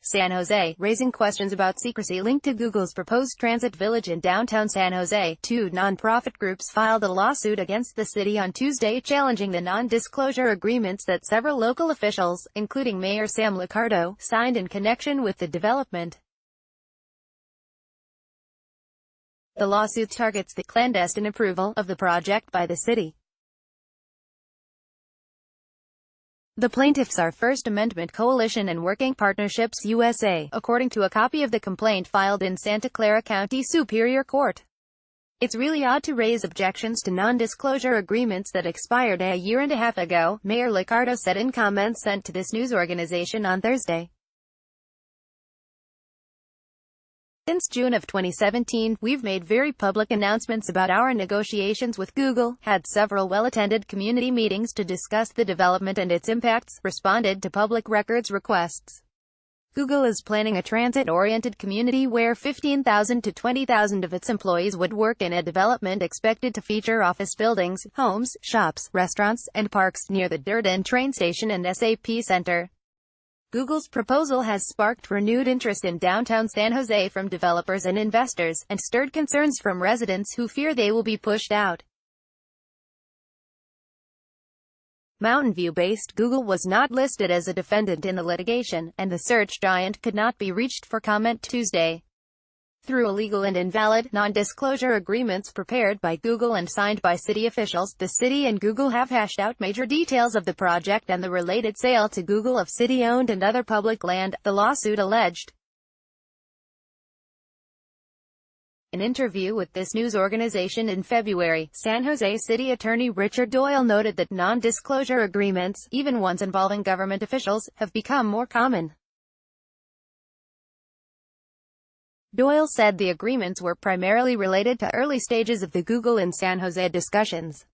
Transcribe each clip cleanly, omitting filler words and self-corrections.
San Jose, raising questions about secrecy linked to Google's proposed transit village in downtown San Jose. Two nonprofit groups filed a lawsuit against the city on Tuesday challenging the non-disclosure agreements that several local officials, including Mayor Sam Liccardo, signed in connection with the development. The lawsuit targets the clandestine approval of the project by the city. The plaintiffs are First Amendment Coalition and Working Partnerships USA, according to a copy of the complaint filed in Santa Clara County Superior Court. It's really odd to raise objections to non-disclosure agreements that expired a year and a half ago, Mayor Liccardo said in comments sent to this news organization on Thursday. Since June of 2017, we've made very public announcements about our negotiations with Google, had several well-attended community meetings to discuss the development and its impacts, responded to public records requests. Google is planning a transit-oriented community where 15,000 to 20,000 of its employees would work in a development expected to feature office buildings, homes, shops, restaurants, and parks near the Durden train station and SAP Center. Google's proposal has sparked renewed interest in downtown San Jose from developers and investors, and stirred concerns from residents who fear they will be pushed out. Mountain View-based Google was not listed as a defendant in the litigation, and the search giant could not be reached for comment Tuesday. Through illegal and invalid, non-disclosure agreements prepared by Google and signed by city officials, the city and Google have hashed out major details of the project and the related sale to Google of city-owned and other public land, the lawsuit alleged. In an interview with this news organization in February, San Jose City Attorney Richard Doyle noted that non-disclosure agreements, even ones involving government officials, have become more common. Doyle said the agreements were primarily related to early stages of the Google and San Jose discussions.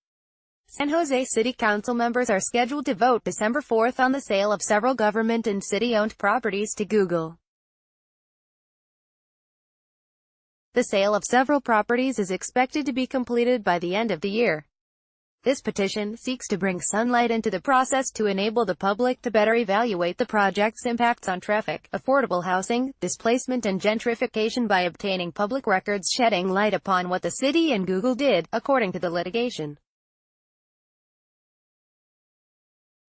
San Jose City Council members are scheduled to vote December 4 on the sale of several government and city-owned properties to Google. The sale of several properties is expected to be completed by the end of the year. This petition seeks to bring sunlight into the process to enable the public to better evaluate the project's impacts on traffic, affordable housing, displacement and gentrification by obtaining public records shedding light upon what the city and Google did, according to the litigation.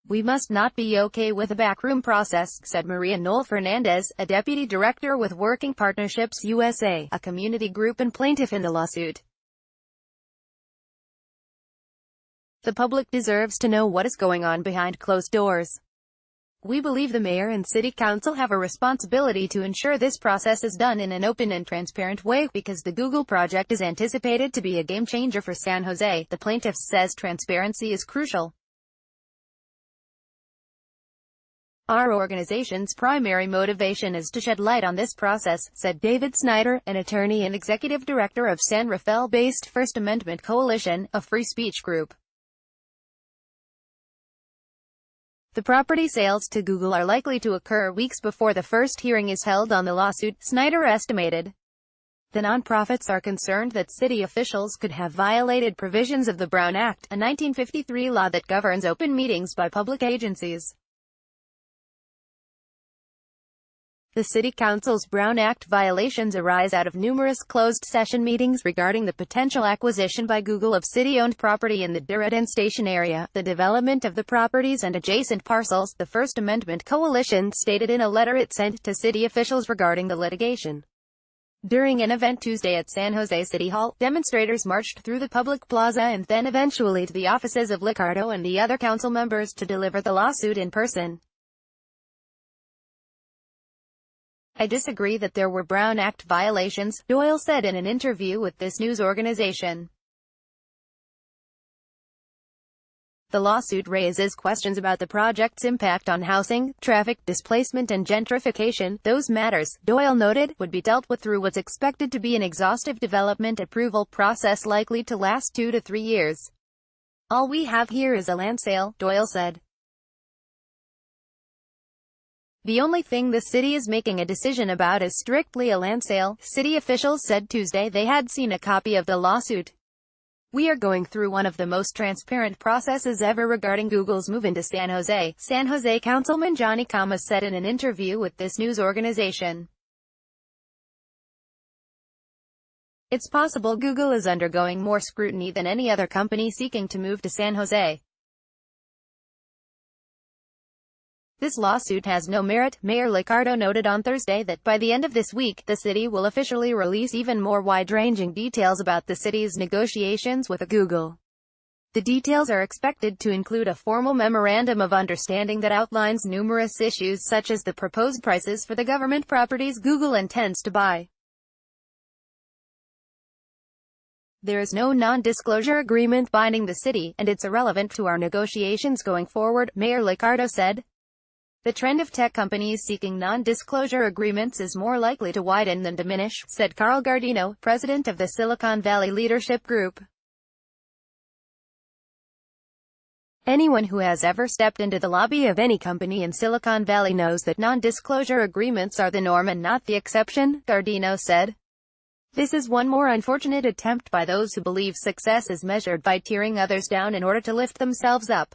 "We must not be okay with a backroom process," said Maria Noel Fernandez, a deputy director with Working Partnerships USA, a community group and plaintiff in the lawsuit. "The public deserves to know what is going on behind closed doors. We believe the mayor and city council have a responsibility to ensure this process is done in an open and transparent way, because the Google project is anticipated to be a game changer for San Jose," the plaintiff says. Transparency is crucial. "Our organization's primary motivation is to shed light on this process," said David Snyder, an attorney and executive director of San Rafael-based First Amendment Coalition, a free speech group. The property sales to Google are likely to occur weeks before the first hearing is held on the lawsuit, Snyder estimated. The nonprofits are concerned that city officials could have violated provisions of the Brown Act, a 1953 law that governs open meetings by public agencies. The City Council's Brown Act violations arise out of numerous closed-session meetings regarding the potential acquisition by Google of city-owned property in the Durden Station area, the development of the properties and adjacent parcels, the First Amendment Coalition stated in a letter it sent to city officials regarding the litigation. During an event Tuesday at San Jose City Hall, demonstrators marched through the public plaza and then eventually to the offices of Liccardo and the other council members to deliver the lawsuit in person. "I disagree that there were Brown Act violations," Doyle said in an interview with this news organization. The lawsuit raises questions about the project's impact on housing, traffic, displacement and gentrification. Those matters, Doyle noted, would be dealt with through what's expected to be an exhaustive development approval process likely to last 2 to 3 years. "All we have here is a land sale," Doyle said. "The only thing the city is making a decision about is strictly a land sale," city officials said Tuesday they had seen a copy of the lawsuit. We are going through one of the most transparent processes ever regarding Google's move into San Jose, San Jose Councilman Johnny Camas said in an interview with this news organization. It's possible Google is undergoing more scrutiny than any other company seeking to move to San Jose. This lawsuit has no merit. Mayor Liccardo noted on Thursday that by the end of this week, the city will officially release even more wide-ranging details about the city's negotiations with Google. The details are expected to include a formal memorandum of understanding that outlines numerous issues such as the proposed prices for the government properties Google intends to buy. There is no non-disclosure agreement binding the city, and it's irrelevant to our negotiations going forward, Mayor Liccardo said. The trend of tech companies seeking non-disclosure agreements is more likely to widen than diminish, said Carl Gardino, president of the Silicon Valley Leadership Group. Anyone who has ever stepped into the lobby of any company in Silicon Valley knows that non-disclosure agreements are the norm and not the exception, Gardino said. This is one more unfortunate attempt by those who believe success is measured by tearing others down in order to lift themselves up.